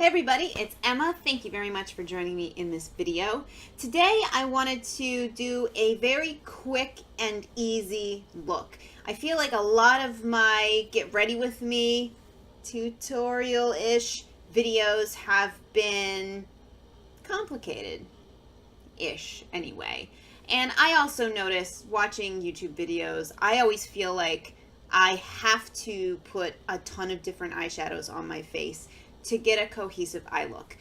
Hey everybody, it's Emma. Thank you very much for joining me in this video. Today I wanted to do a very quick and easy look. I feel like a lot of my get ready with me tutorial-ish videos have been complicated-ish anyway. And I also notice watching YouTube videos, I always feel like I have to put a ton of different eyeshadows on my face to get a cohesive eye look.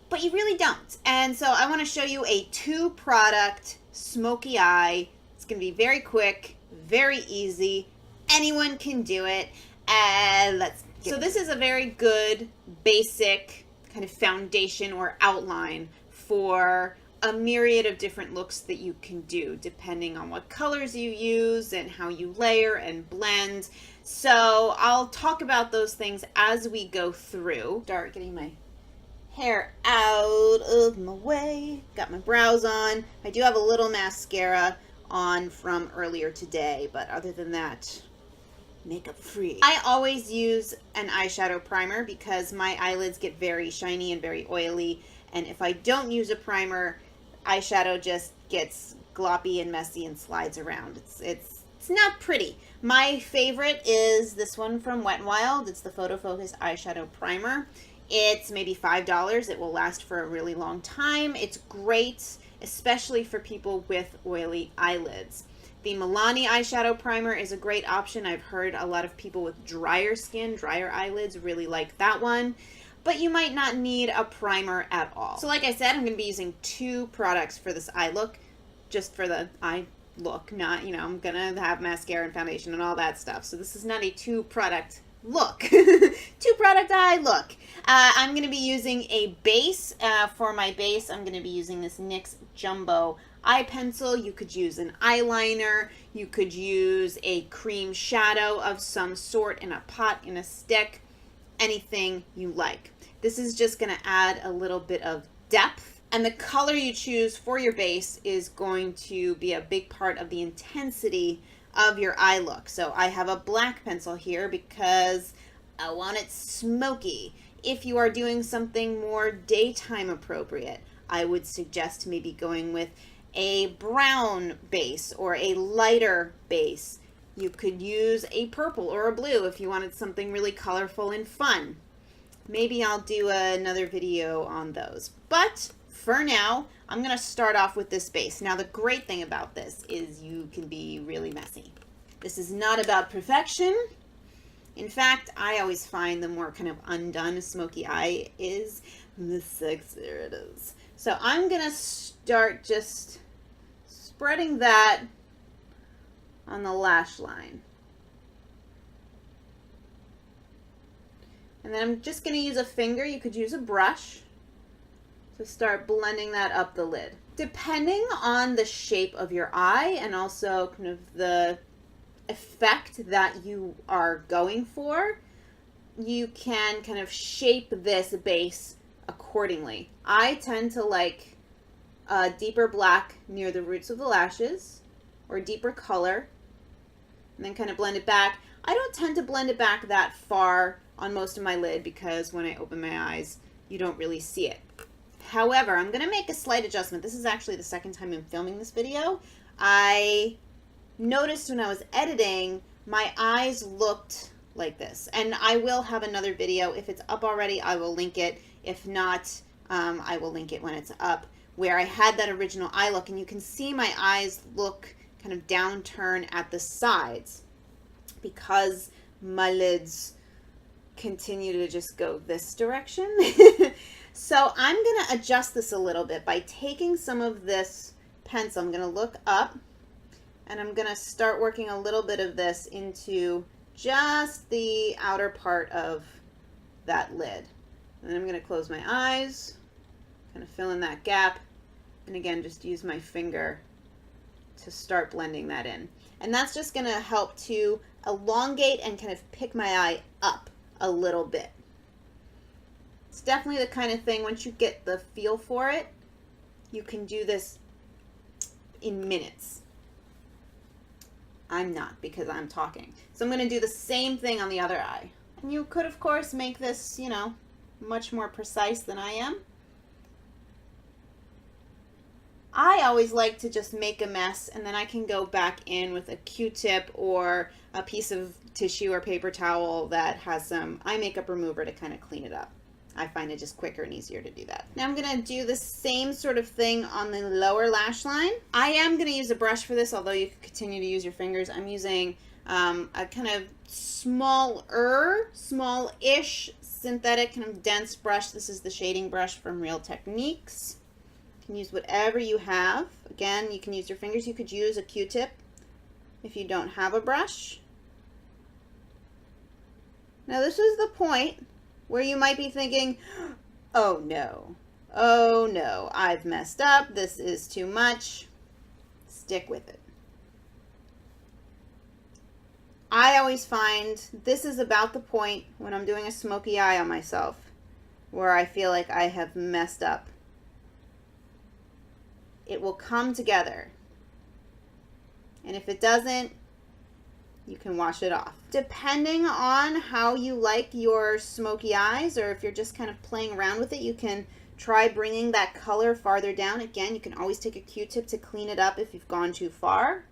But you really don't. And so I want to show you a 2-product smoky eye. It's going to be very quick, very easy. Anyone can do it. And so this is a very good basic kind of foundation or outline for a myriad of different looks that you can do depending on what colors you use and how you layer and blend. So I'll talk about those things as we go through. Start getting my hair out of my way. Got my brows on. I do have a little mascara on from earlier today, but other than that, makeup free. I always use an eyeshadow primer because my eyelids get very shiny and very oily, and if I don't use a primer, eyeshadow just gets gloppy and messy and slides around. It's not pretty. My favorite is this one from Wet n Wild. It's the PhotoFocus eyeshadow primer. It's maybe $5. It will last for a really long time. It's great, especially for people with oily eyelids. The Milani eyeshadow primer is a great option. I've heard a lot of people with drier skin, drier eyelids really like that one. But you might not need a primer at all. So like I said, I'm going to be using 2 products for this eye look, just for the eye look, not, I'm going to have mascara and foundation and all that stuff. So this is not a 2-product look, 2-product eye look. I'm going to be using a base. For my base, I'm going to be using this NYX Jumbo eye pencil. You could use an eyeliner. You could use a cream shadow of some sort in a pot, in a stick, anything you like. This is just going to add a little bit of depth, and the color you choose for your base is going to be a big part of the intensity of your eye look. So I have a black pencil here because I want it smoky. If you are doing something more daytime appropriate, I would suggest maybe going with a brown base or a lighter base. You could use a purple or a blue if you wanted something really colorful and fun. Maybe I'll do another video on those. But for now, I'm going to start off with this base. Now, the great thing about this is you can be really messy. This is not about perfection. In fact, I always find the more kind of undone a smoky eye is, the sexier it is. So I'm going to start just spreading that on the lash line. And then I'm just going to use a finger. You could use a brush to start blending that up the lid. Depending on the shape of your eye and also kind of the effect that you are going for, you can kind of shape this base accordingly. I tend to like a deeper black near the roots of the lashes, or deeper color, and then kind of blend it back. I don't tend to blend it back that far on most of my lid because when I open my eyes, you don't really see it. However, I'm going to make a slight adjustment. This is actually the second time I'm filming this video. I noticed when I was editing, my eyes looked like this. And I will have another video. If it's up already, I will link it. If not, I will link it when it's up, where I had that original eye look. And you can see my eyes look kind of downturn at the sides because my lids continue to just go this direction. So I'm going to adjust this a little bit by taking some of this pencil. I'm going to look up and I'm going to start working a little bit of this into just the outer part of that lid. And then I'm going to close my eyes, kind of fill in that gap, and again just use my finger to start blending that in. And that's just going to help to elongate and kind of pick my eye up a little bit. It's definitely the kind of thing, once you get the feel for it, you can do this in minutes. I'm not, because I'm talking. So I'm going to do the same thing on the other eye. And you could, of course, make this, much more precise than I am. I always like to just make a mess and then I can go back in with a Q-tip or a piece of tissue or paper towel that has some eye makeup remover to kind of clean it up. I find it just quicker and easier to do that. Now I'm going to do the same sort of thing on the lower lash line. I am going to use a brush for this, although you can continue to use your fingers. I'm using a kind of small-ish synthetic kind of dense brush. This is the shading brush from Real Techniques. You can use whatever you have. Again, you can use your fingers. You could use a Q-tip if you don't have a brush. Now this is the point where you might be thinking, oh no, I've messed up. This is too much. Stick with it. I always find this is about the point when I'm doing a smoky eye on myself where I feel like I have messed up. It will come together. And if it doesn't, you can wash it off. Depending on how you like your smoky eyes, or if you're just kind of playing around with it, you can try bringing that color farther down. Again, you can always take a Q-tip to clean it up if you've gone too far.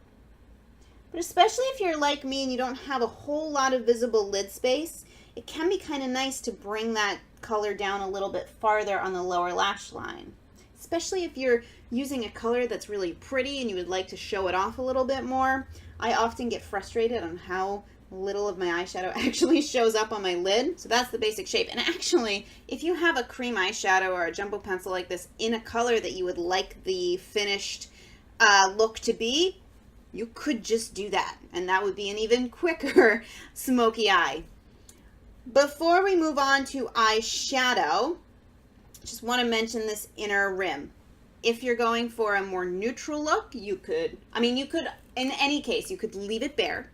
But especially if you're like me and you don't have a whole lot of visible lid space, it can be kind of nice to bring that color down a little bit farther on the lower lash line. Especially if you're using a color that's really pretty and you would like to show it off a little bit more. I often get frustrated on how little of my eyeshadow actually shows up on my lid. So that's the basic shape. And actually, if you have a cream eyeshadow or a jumbo pencil like this in a color that you would like the finished look to be, you could just do that. And that would be an even quicker smoky eye. Before we move on to eyeshadow, just want to mention this inner rim. If you're going for a more neutral look, you could, in any case, you could leave it bare.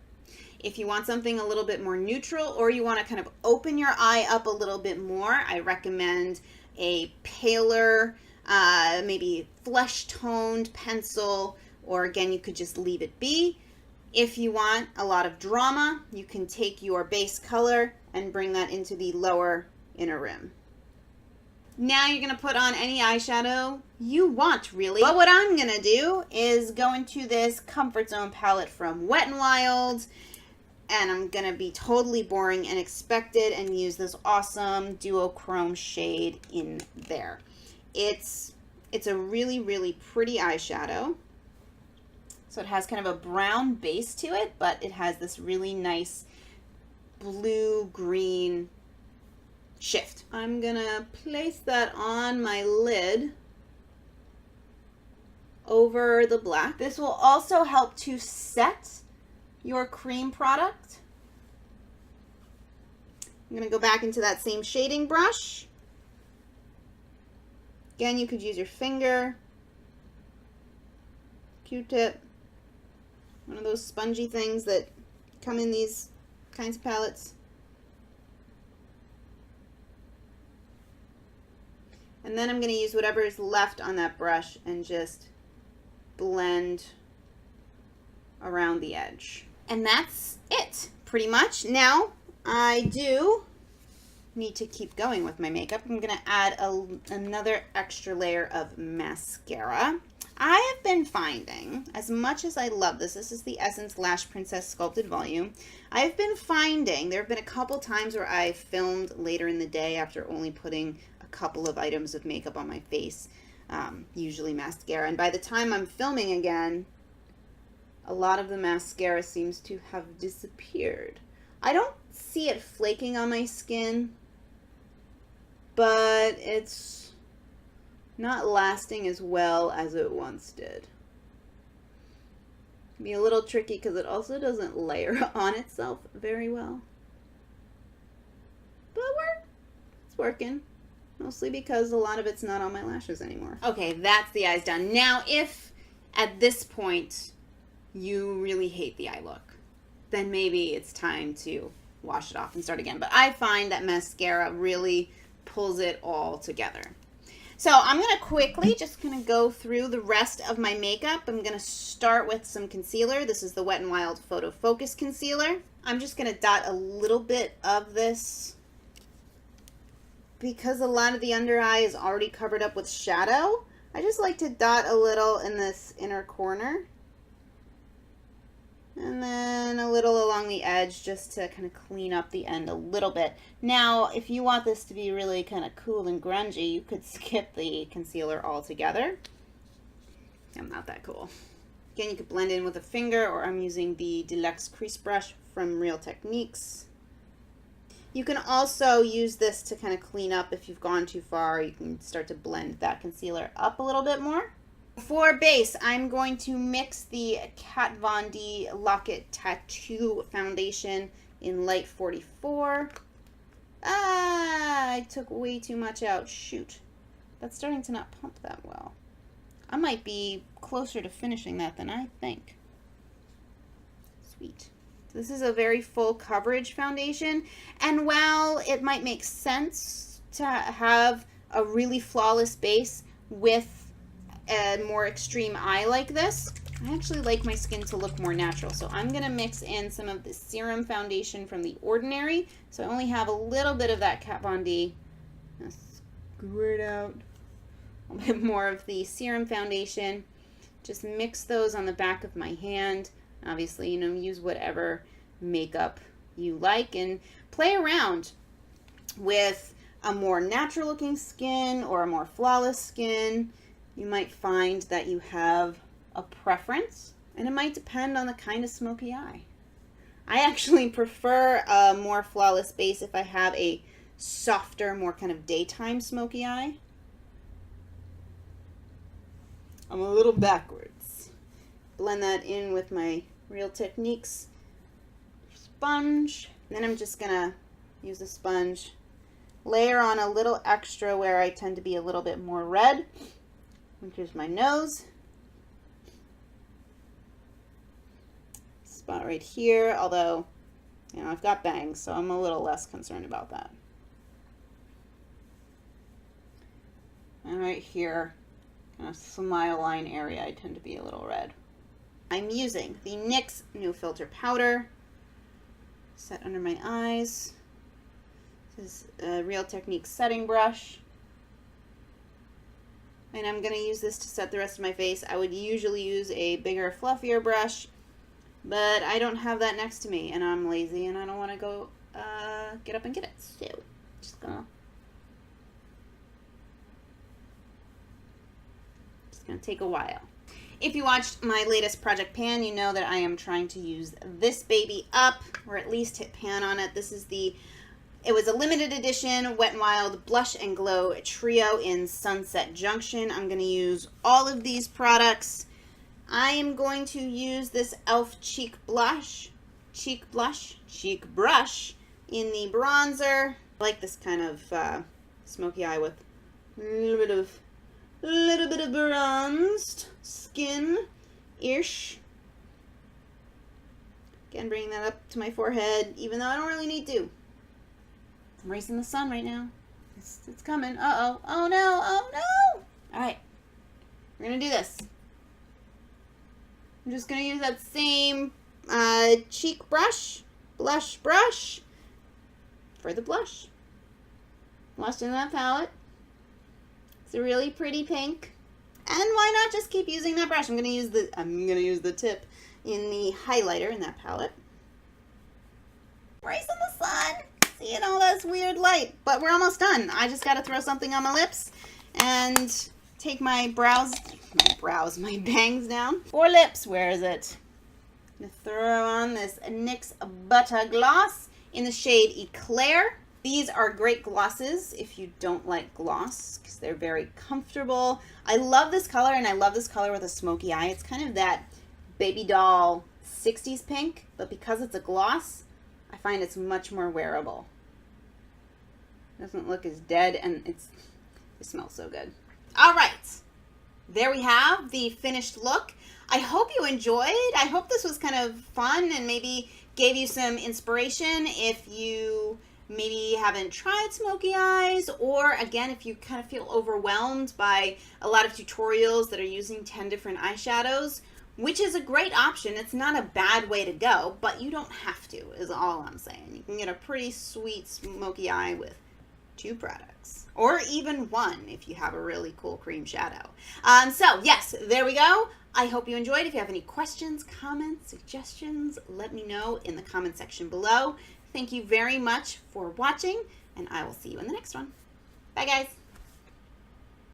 If you want something a little bit more neutral, or you want to kind of open your eye up a little bit more, I recommend a paler, maybe flesh-toned pencil, or again, you could just leave it be. If you want a lot of drama, you can take your base color and bring that into the lower inner rim. Now you're going to put on any eyeshadow you want, really. But what I'm going to do is go into this Comfort Zone palette from Wet n Wild, and I'm going to be totally boring and expected and use this awesome duochrome shade in there. It's a really, really pretty eyeshadow. So it has kind of a brown base to it, but it has this really nice blue-green shift. I'm gonna place that on my lid over the black. This will also help to set your cream product. I'm gonna go back into that same shading brush. Again, you could use your finger, Q-tip, one of those spongy things that come in these kinds of palettes. And then I'm going to use whatever is left on that brush and just blend around the edge. And that's it, pretty much. Now, I do need to keep going with my makeup. I'm going to add another extra layer of mascara. I have been finding, as much as I love this is the Essence Lash Princess Sculpted Volume, I've been finding, there have been a couple times where I filmed later in the day after only putting couple of items of makeup on my face, usually mascara, and by the time I'm filming again, a lot of the mascara seems to have disappeared. I don't see it flaking on my skin, but it's not lasting as well as it once did. It can be a little tricky because it also doesn't layer on itself very well, but it's working. Mostly because a lot of it's not on my lashes anymore. Okay, that's the eyes done. Now, if at this point you really hate the eye look, then maybe it's time to wash it off and start again. But I find that mascara really pulls it all together. So I'm going to quickly just going to go through the rest of my makeup. I'm going to start with some concealer. This is the Wet n Wild PhotoFocus Concealer. I'm just going to dot a little bit of this because a lot of the under eye is already covered up with shadow, I just like to dot a little in this inner corner. And then a little along the edge just to kind of clean up the end a little bit. Now, if you want this to be really kind of cool and grungy, you could skip the concealer altogether. I'm not that cool. Again, you could blend in with a finger, or I'm using the Deluxe Crease Brush from Real Techniques. You can also use this to kind of clean up if you've gone too far. You can start to blend that concealer up a little bit more. For base, I'm going to mix the Kat Von D Lock-It Tattoo Foundation in Light 44. I took way too much out. Shoot. That's starting to not pump that well. I might be closer to finishing that than I think. Sweet. This is a very full coverage foundation, and while it might make sense to have a really flawless base with a more extreme eye like this, I actually like my skin to look more natural. So I'm going to mix in some of the Serum foundation from The Ordinary. So I only have a little bit of that Kat Von D. Squirt out a little bit more of the Serum foundation. Just mix those on the back of my hand. Obviously, you know, use whatever makeup you like and play around with a more natural looking skin or a more flawless skin. You might find that you have a preference, and it might depend on the kind of smoky eye. I actually prefer a more flawless base if I have a softer, more kind of daytime smoky eye. I'm a little backwards. Blend that in with my Real Techniques sponge. And then I'm just gonna use the sponge, layer on a little extra where I tend to be a little bit more red, which is my nose. Spot right here, although, you know, I've got bangs, so I'm a little less concerned about that. And right here, kind of smile line area, I tend to be a little red. I'm using the NYX No Filter powder, set under my eyes. This is a Real Techniques setting brush. And I'm going to use this to set the rest of my face. I would usually use a bigger, fluffier brush, but I don't have that next to me, and I'm lazy, and I don't want to go get up and get it. So, just gonna take a while. If you watched my latest Project Pan, you know that I am trying to use this baby up, or at least hit pan on it. This is it was a limited edition Wet n Wild Blush and Glow Trio in Sunset Junction. I'm going to use all of these products. I am going to use this e.l.f. cheek brush in the bronzer. I like this kind of smoky eye with a little bit of bronzed skin-ish. Again, bringing that up to my forehead, even though I don't really need to. I'm raising the sun right now. It's coming. Uh-oh. Oh, no. Oh, no. All right. We're going to do this. I'm just going to use that same cheek brush, blush brush, for the blush. Washed in that palette. It's a really pretty pink. And why not just keep using that brush? I'm going to use the tip in the highlighter in that palette. Raising the sun. Seeing all this weird light, but we're almost done. I just got to throw something on my lips and take my bangs down. For lips, where is it? I'm going to throw on this NYX Butter Gloss in the shade Eclair. These are great glosses if you don't like gloss, because they're very comfortable. I love this color, and I love this color with a smoky eye. It's kind of that baby doll 60s pink, but because it's a gloss, I find it's much more wearable. Doesn't look as dead, and it smells so good. All right, there we have the finished look. I hope you enjoyed. I hope this was kind of fun and maybe gave you some inspiration if you maybe haven't tried smoky eyes, or again, if you kind of feel overwhelmed by a lot of tutorials that are using 10 different eyeshadows, which is a great option. It's not a bad way to go, but you don't have to, is all I'm saying. You can get a pretty sweet smoky eye with 2 products. 6. Or even 1 if you have a really cool cream shadow. So yes, there we go. I hope you enjoyed. If you have any questions, comments, suggestions, let me know in the comment section below. Thank you very much for watching, and I will see you in the next one. Bye, guys.